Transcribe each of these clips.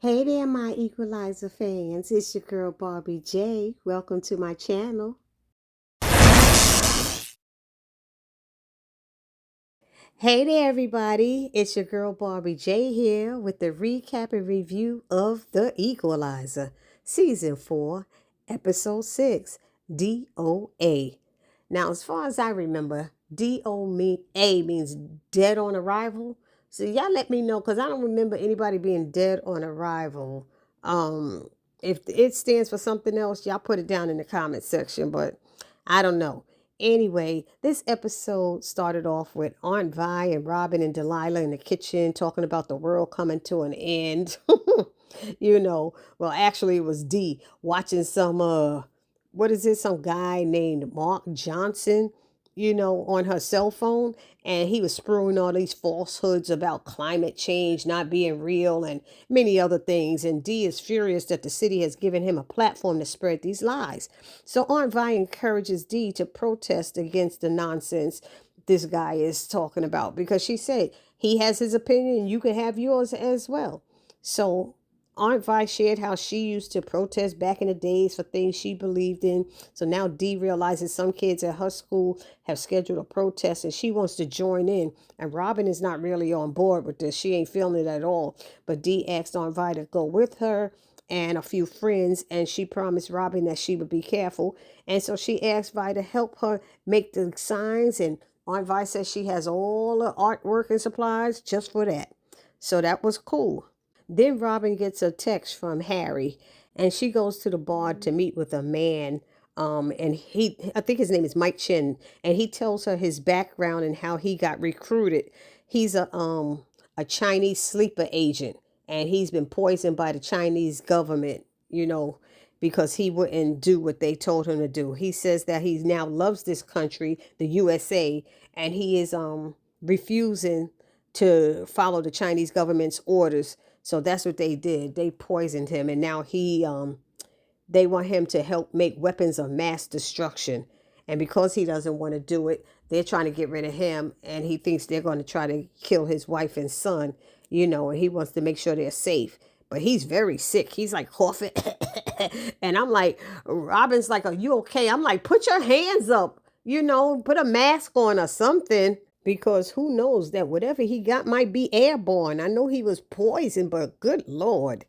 Hey there, my Equalizer fans. It's your girl Barbie J. Welcome to my channel. Hey there, everybody. It's your girl Barbie J here with the recap and review of The Equalizer, Season 4, Episode 6, DOA. Now, as far as I remember, DOA means dead on arrival. So y'all let me know because I don't remember anybody being dead on arrival. Um, if it stands for something else, y'all put it down in the comment section, but I don't know. Anyway, this episode started off with Aunt Vi and Robin and Delilah in the kitchen talking about the world coming to an end. Well, actually it was D watching some what is it, some guy named Mark Johnson, on her cell phone, and he was spewing all these falsehoods about climate change not being real and many other things. And D is furious that the city has given him a platform to spread these lies. So Aunt Vi encourages D to protest against the nonsense this guy is talking about because she said he has his opinion, you can have yours as well. So Aunt Vi shared how she used to protest back in the days for things she believed in. So now Dee realizes some kids at her school have scheduled a protest and she wants to join in. And Robin is not really on board with this. She ain't feeling it at all. But Dee asked Aunt Vi to go with her and a few friends, and she promised Robin that she would be careful. And so she asked Vi to help her make the signs, and Aunt Vi says she has all the artwork and supplies just for that. So that was cool. Then Robin gets a text from Harry, and she goes to the bar to meet with a man. And I think his name is Mike Chin, and he tells her his background and how he got recruited. He's a Chinese sleeper agent, and he's been poisoned by the Chinese government, because he wouldn't do what they told him to do. He says that he now loves this country, the USA, and he is refusing to follow the Chinese government's orders. So that's what they did. They poisoned him, and now they want him to help make weapons of mass destruction. And because he doesn't want to do it, they're trying to get rid of him, and he thinks they're going to try to kill his wife and son, and he wants to make sure they're safe. But he's very sick. He's like coughing. And I'm like, Robin's like, are you okay? I'm like, put your hands up, put a mask on or something, because who knows that whatever he got might be airborne. I know he was poisoned, but good Lord.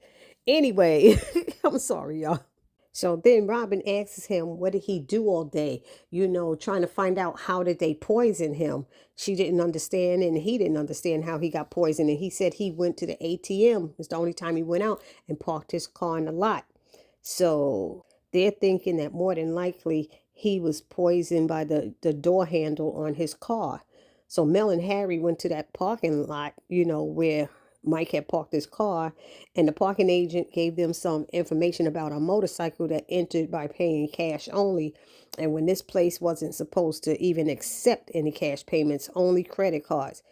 Anyway, I'm sorry, y'all. So then Robin asks him, what did he do all day? Trying to find out how did they poison him. She didn't understand, and he didn't understand how he got poisoned. And he said he went to the ATM. It's the only time he went out, and parked his car in the lot. So they're thinking that more than likely he was poisoned by the door handle on his car. So Mel and Harry went to that parking lot, where Mike had parked his car, and the parking agent gave them some information about a motorcycle that entered by paying cash only. And when this place wasn't supposed to even accept any cash payments, only credit cards.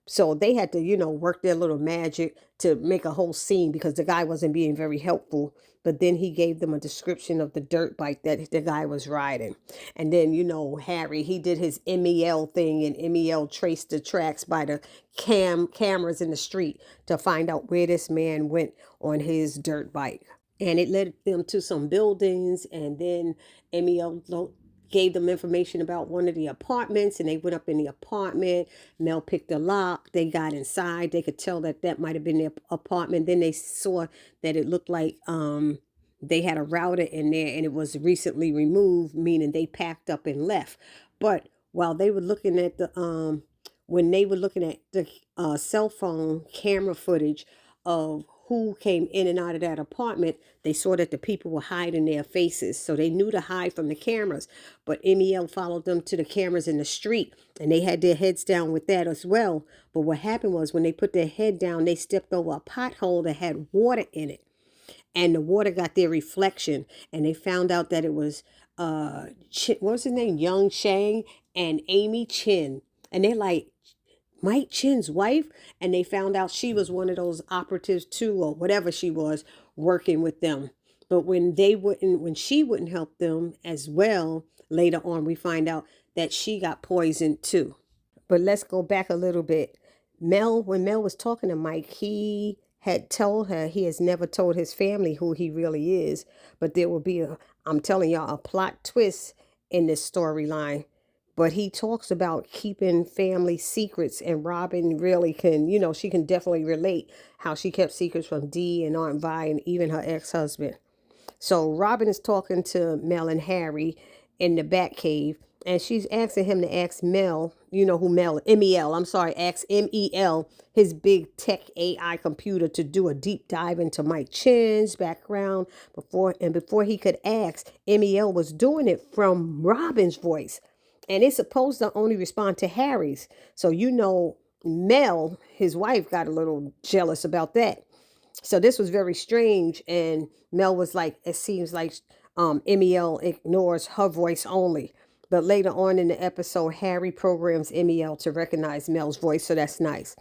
So they had to, work their little magic to make a whole scene because the guy wasn't being very helpful. But then he gave them a description of the dirt bike that the guy was riding. And then, Harry, he did his MEL thing, and MEL traced the tracks by the cameras in the street to find out where this man went on his dirt bike. And it led them to some buildings, and then MEL gave them information about one of the apartments, and they went up in the apartment. Mel picked a lock. They got inside. They could tell that that might have been their apartment. Then they saw that it looked like they had a router in there, and it was recently removed, meaning they packed up and left. But while they were looking at when they were looking at the cell phone camera footage of who came in and out of that apartment, they saw that the people were hiding their faces. So they knew to hide from the cameras. But MEL followed them to the cameras in the street, and they had their heads down with that as well. But what happened was when they put their head down, they stepped over a pothole that had water in it. And the water got their reflection. And they found out that it was, what was his name? Young Shang and Amy Chin. And they're like, Mike Chin's wife, and they found out she was one of those operatives too, or whatever she was, working with them. But when she wouldn't help them as well, later on we find out that she got poisoned too. But let's go back a little bit. When Mel was talking to Mike, he had told her he has never told his family who he really is, but there will be I'm telling y'all, a plot twist in this storyline. But he talks about keeping family secrets, and Robin really can, she can definitely relate how she kept secrets from Dee and Aunt Vi and even her ex-husband. So Robin is talking to Mel and Harry in the Batcave, and she's asking him to ask Mel, who Mel, MEL, I'm sorry, ask MEL, his big tech AI computer, to do a deep dive into Mike Chen's background before he could ask, MEL was doing it from Robin's voice. And it's supposed to only respond to Harry's. So Mel, his wife, got a little jealous about that. So this was very strange. And Mel was like, it seems like MEL ignores her voice only. But later on in the episode, Harry programs MEL to recognize Mel's voice. So that's nice.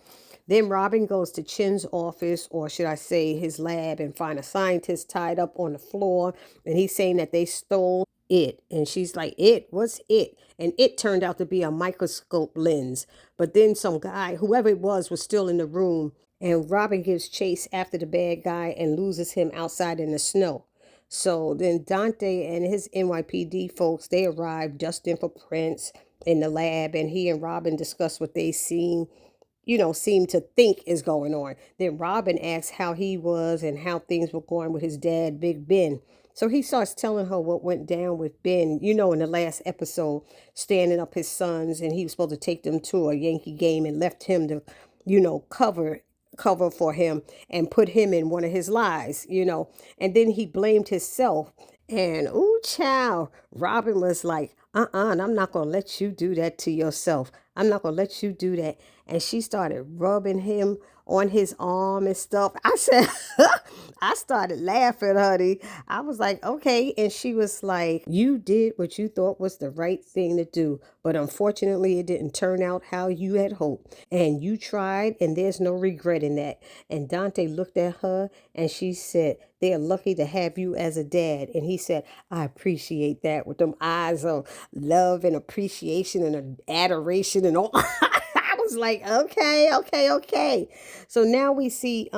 Then Robin goes to Chin's office, or should I say his lab, and find a scientist tied up on the floor. And he's saying that they stole it. And she's like, it? What's it? And it turned out to be a microscope lens. But then some guy, whoever it was still in the room. And Robin gives chase after the bad guy and loses him outside in the snow. So then Dante and his NYPD folks, they arrive just in for Prince in the lab, and he and Robin discuss what they seen, seem to think is going on. Then Robin asks how he was and how things were going with his dad, Big Ben. So he starts telling her what went down with Ben, in the last episode, standing up his sons, and he was supposed to take them to a Yankee game and left him to, cover for him and put him in one of his lies. And then he blamed himself. And ooh, child, Robin was like, and I'm not going to let you do that to yourself. I'm not going to let you do that. And she started rubbing him on his arm and stuff. I said, I started laughing, honey. I was like, okay. And she was like, you did what you thought was the right thing to do. But unfortunately, it didn't turn out how you had hoped. And you tried, and there's no regret in that. And Dante looked at her and she said, they're lucky to have you as a dad. And he said, I appreciate that, with them eyes of love and appreciation and adoration and all. I was like, okay, okay, okay. So now we see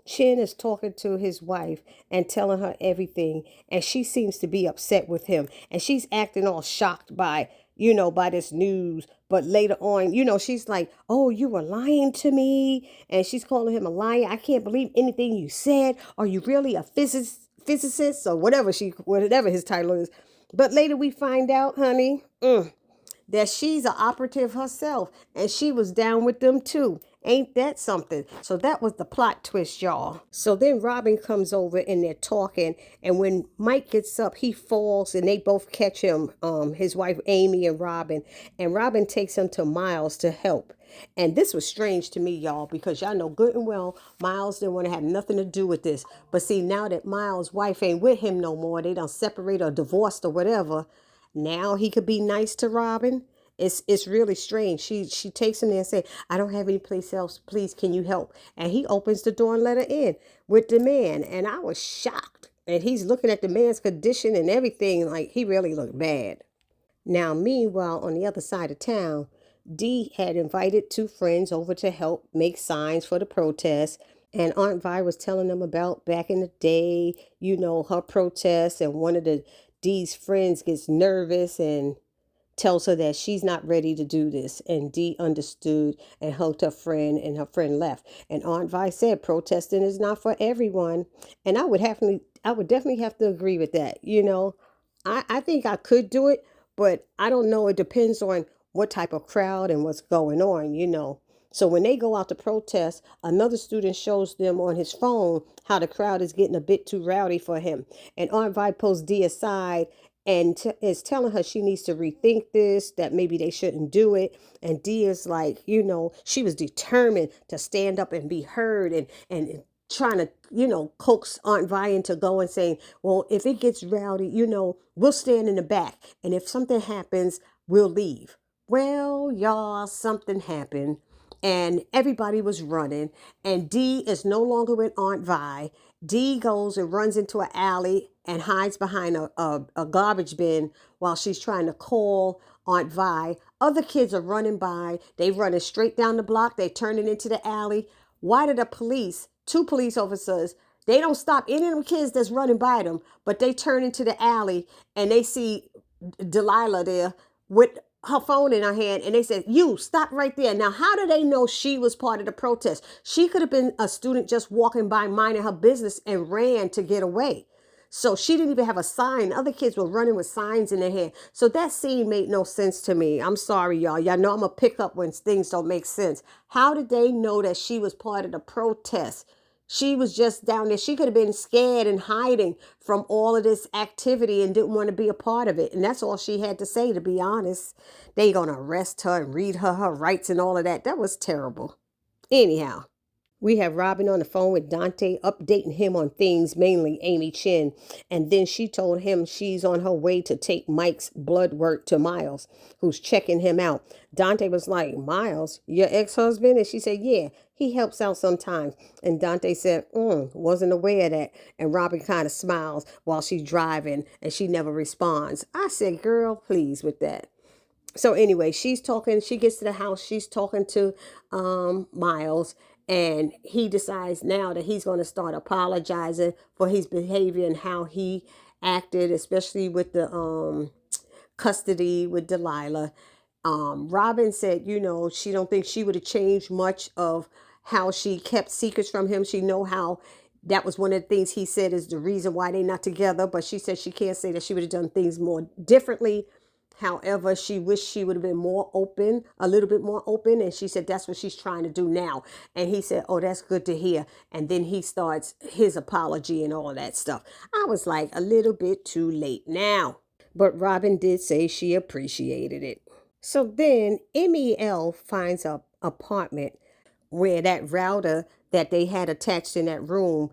Chin is talking to his wife and telling her everything, and she seems to be upset with him, and she's acting all shocked by this news. But later on, she's like, oh, you were lying to me, and she's calling him a liar. I can't believe anything you said. Are you really a physicist or whatever his title is? But later we find out, honey, that she's an operative herself, and she was down with them too. Ain't that something? So that was the plot twist, y'all. So then Robin comes over and they're talking, and when Mike gets up, he falls and they both catch him, his wife Amy and Robin takes him to Miles to help. And this was strange to me, y'all, because y'all know good and well Miles didn't want to have nothing to do with this. But see, now that Miles' wife ain't with him no more, they done separate or divorced or whatever, now he could be nice to Robin. It's really strange. She takes him there and say, I don't have any place else. Please, can you help? And he opens the door and let her in with the man. And I was shocked. And he's looking at the man's condition and everything like he really looked bad. Now, meanwhile, on the other side of town, Dee had invited two friends over to help make signs for the protest. And Aunt Vi was telling them about back in the day, her protest. And one of Dee's friends gets nervous and tells her that she's not ready to do this. And Dee understood and hugged her friend, and her friend left. And Aunt Vi said protesting is not for everyone. And I would definitely have to agree with that. I think I could do it, but I don't know. It depends on what type of crowd and what's going on. So when they go out to protest, another student shows them on his phone how the crowd is getting a bit too rowdy for him. And Aunt Vi pulls Dee aside and is telling her she needs to rethink this, that maybe they shouldn't do it. And Dee is like, she was determined to stand up and be heard, and trying to, coax Aunt Vi into going, saying, well, if it gets rowdy, we'll stand in the back. And if something happens, we'll leave. Well, y'all, something happened. And everybody was running. And Dee is no longer with Aunt Vi. Dee goes and runs into an alley and hides behind a garbage bin while she's trying to call Aunt Vi. Other kids are running by. They running straight down the block. They turning into the alley. why did two police officers, they don't stop any of them kids that's running by them, but they turn into the alley and they see Delilah there with her phone in her hand, and they said, "You stop right there." Now, how do they know she was part of the protest? She could have been a student just walking by minding her business and ran to get away. So she didn't even have a sign. Other kids were running with signs in their hand. So that scene made no sense to me. I'm sorry, y'all. Y'all know I'm going to pick up when things don't make sense. How did they know that she was part of the protest? She was just down there. She could have been scared and hiding from all of this activity and didn't want to be a part of it. And that's all she had to say, to be honest. They going to arrest her and read her rights and all of that. That was terrible. Anyhow. We have Robin on the phone with Dante, updating him on things, mainly Amy Chin. And then she told him she's on her way to take Mike's blood work to Miles, who's checking him out. Dante was like, "Miles, your ex-husband?" And she said, "Yeah, he helps out sometimes." And Dante said, "Wasn't aware of that." And Robin kind of smiles while she's driving and she never responds. I said, "Girl, please with that." So anyway, she's talking, she gets to the house, she's talking to Miles, and he decides now that he's going to start apologizing for his behavior and how he acted, especially with the custody with Delilah. Robin said, she don't think she would have changed much of how she kept secrets from him. She know how that was one of the things he said is the reason why they're not together, but she said she can't say that she would have done things more differently. However, she wished she would have been more open, a little bit more open. And she said that's what she's trying to do now. And he said, "Oh, that's good to hear." And then he starts his apology and all that stuff. I was like, a little bit too late now. But Robin did say she appreciated it. So then MEL finds a apartment where that router that they had attached in that room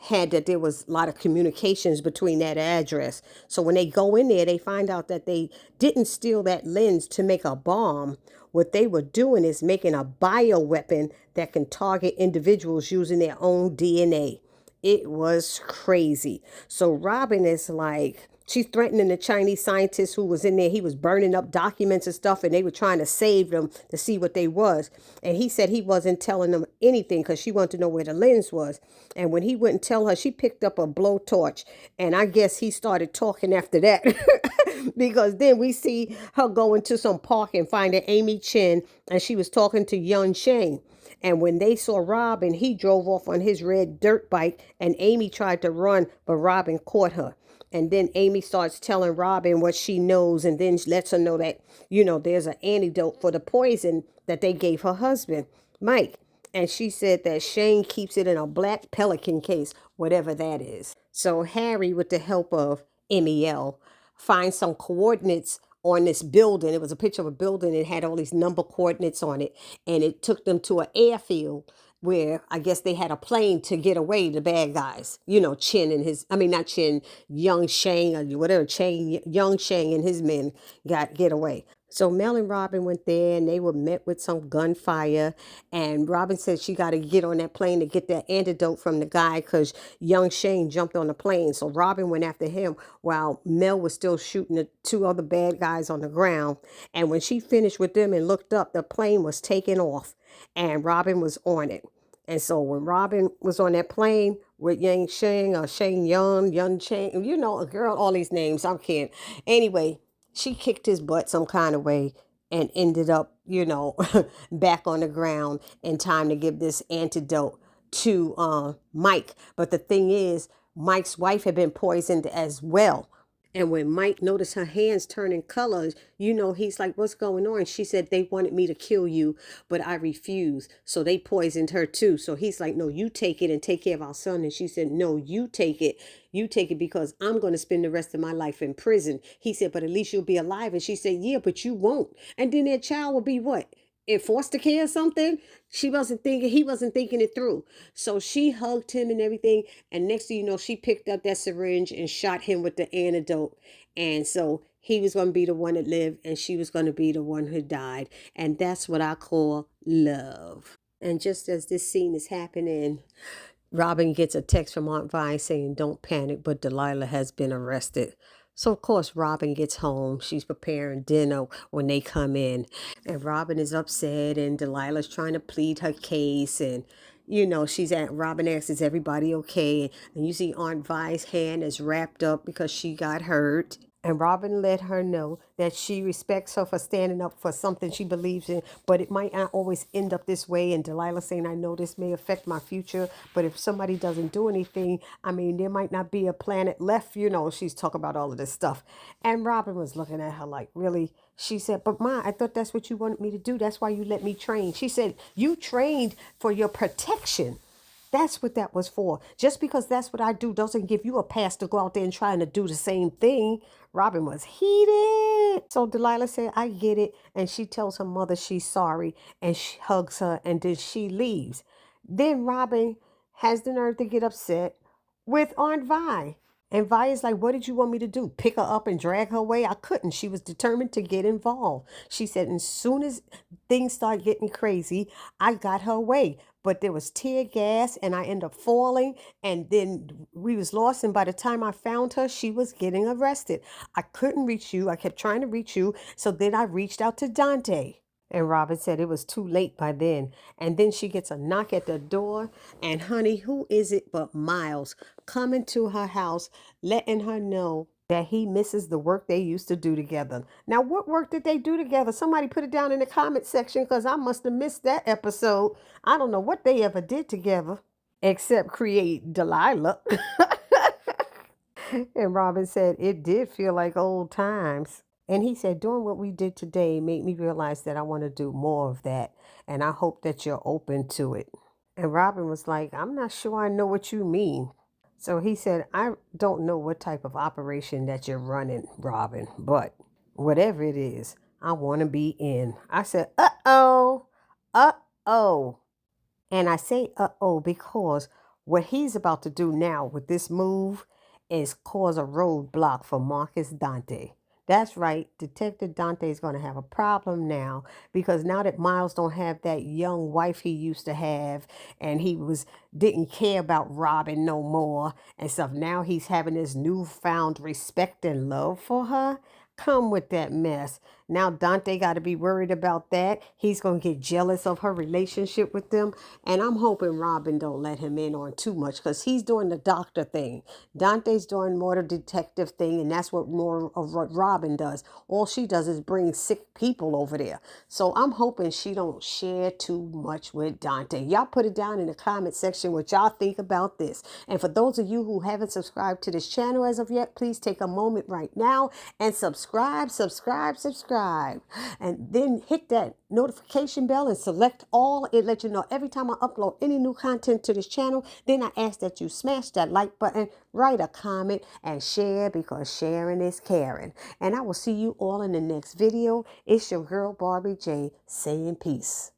had that there was a lot of communications between that address. So when they go in there, they find out that they didn't steal that lens to make a bomb. What they were doing is making a bioweapon that can target individuals using their own DNA. It was crazy. So Robin is like, she's threatening the Chinese scientist who was in there. He was burning up documents and stuff, and they were trying to save them to see what they was. And he said he wasn't telling them anything because she wanted to know where the lens was. And when he wouldn't tell her, she picked up a blowtorch. And I guess he started talking after that. Because then we see her going to some park and finding Amy Chin, and she was talking to Yun Shang. And when they saw Robin, he drove off on his red dirt bike, and Amy tried to run, but Robin caught her. And then Amy starts telling Robin what she knows, and then lets her know that, there's an antidote for the poison that they gave her husband, Mike. And she said that Shane keeps it in a black pelican case, whatever that is. So Harry, with the help of MEL, finds some coordinates on this building. It was a picture of a building. It had all these number coordinates on it. And it took them to an airfield where I guess they had a plane to get away, the bad guys. Chin and not Chin, Young Shang or whatever, Young Shang and his men get away. So Mel and Robin went there, and they were met with some gunfire. And Robin said she got to get on that plane to get that antidote from the guy because Young Shane jumped on the plane. So Robin went after him while Mel was still shooting the two other bad guys on the ground. And when she finished with them and looked up, the plane was taking off and Robin was on it. And so when Robin was on that plane with Yang Sheng or Sheng Yun, Yun Cheng, a girl, all these names, I can't. Anyway, she kicked his butt some kind of way and ended up, back on the ground in time to give this antidote to Mike. But the thing is, Mike's wife had been poisoned as well. And when Mike noticed her hands turning colors, he's like, "What's going on?" She said, "They wanted me to kill you, but I refused. So they poisoned her too." So he's like, "No, you take it and take care of our son." And she said, "No, you take it. You take it because I'm going to spend the rest of my life in prison." He said, "But at least you'll be alive." And she said, "Yeah, but you won't. And then that child will be what? In foster care or something?" He wasn't thinking it through. So she hugged him and everything. And next thing you know, she picked up that syringe and shot him with the antidote. And so he was going to be the one that lived, and she was going to be the one who died. And that's what I call love. And just as this scene is happening, Robin gets a text from Aunt Vi saying, "Don't panic, but Delilah has been arrested." So, of course, Robin gets home. She's preparing dinner when they come in. And Robin is upset, and Delilah's trying to plead her case. And, Robin asks, is everybody okay? And you see Aunt Vi's hand is wrapped up because she got hurt. And Robin let her know that she respects her for standing up for something she believes in, but it might not always end up this way. And Delilah saying, I know this may affect my future, but if somebody doesn't do anything, I mean, there might not be a planet left. She's talking about all of this stuff. And Robin was looking at her like, really? She said, but Ma, I thought that's what you wanted me to do. That's why you let me train. She said, you trained for your protection. That's what that was for. Just because that's what I do doesn't give you a pass to go out there and trying to do the same thing. Robin was heated. So Delilah said, I get it. And she tells her mother she's sorry and she hugs her and then she leaves. Then Robin has the nerve to get upset with Aunt Vi. And Vi is like, what did you want me to do? Pick her up and drag her away? I couldn't. She was determined to get involved. She said, as soon as things start getting crazy, I got her away. But there was tear gas and I ended up falling. And then we was lost. And by the time I found her, she was getting arrested. I couldn't reach you. I kept trying to reach you. So then I reached out to Dante. And Robin said it was too late by then. And then she gets a knock at the door. And honey, who is it but Miles coming to her house, letting her know that he misses the work they used to do together. Now, what work did they do together? Somebody put it down in the comment section because I must have missed that episode. I don't know what they ever did together except create Delilah. And Robin said it did feel like old times. And he said, doing what we did today made me realize that I want to do more of that. And I hope that you're open to it. And Robin was like, I'm not sure I know what you mean. So he said, I don't know what type of operation that you're running, Robin, but whatever it is, I want to be in. I said, uh-oh, uh-oh. And I say uh-oh because what he's about to do now with this move is cause a roadblock for Marcus Dante. That's right, Detective Dante is going to have a problem now because now that Miles don't have that young wife he used to have and didn't care about Robin no more and stuff. Now he's having this newfound respect and love for her. Come with that mess. Now Dante got to be worried about that. He's going to get jealous of her relationship with them. And I'm hoping Robin don't let him in on too much because he's doing the doctor thing. Dante's doing more the detective thing, and that's what more of what Robin does. All she does is bring sick people over there. So I'm hoping she don't share too much with Dante. Y'all put it down in the comment section what y'all think about this. And for those of you who haven't subscribed to this channel as of yet, please take a moment right now and subscribe. And then hit that notification bell and select all. It lets you know every time I upload any new content to this channel. Then I ask that you smash that like button, write a comment, and share because sharing is caring. And I will see you all in the next video. It's your girl Barbie J saying peace.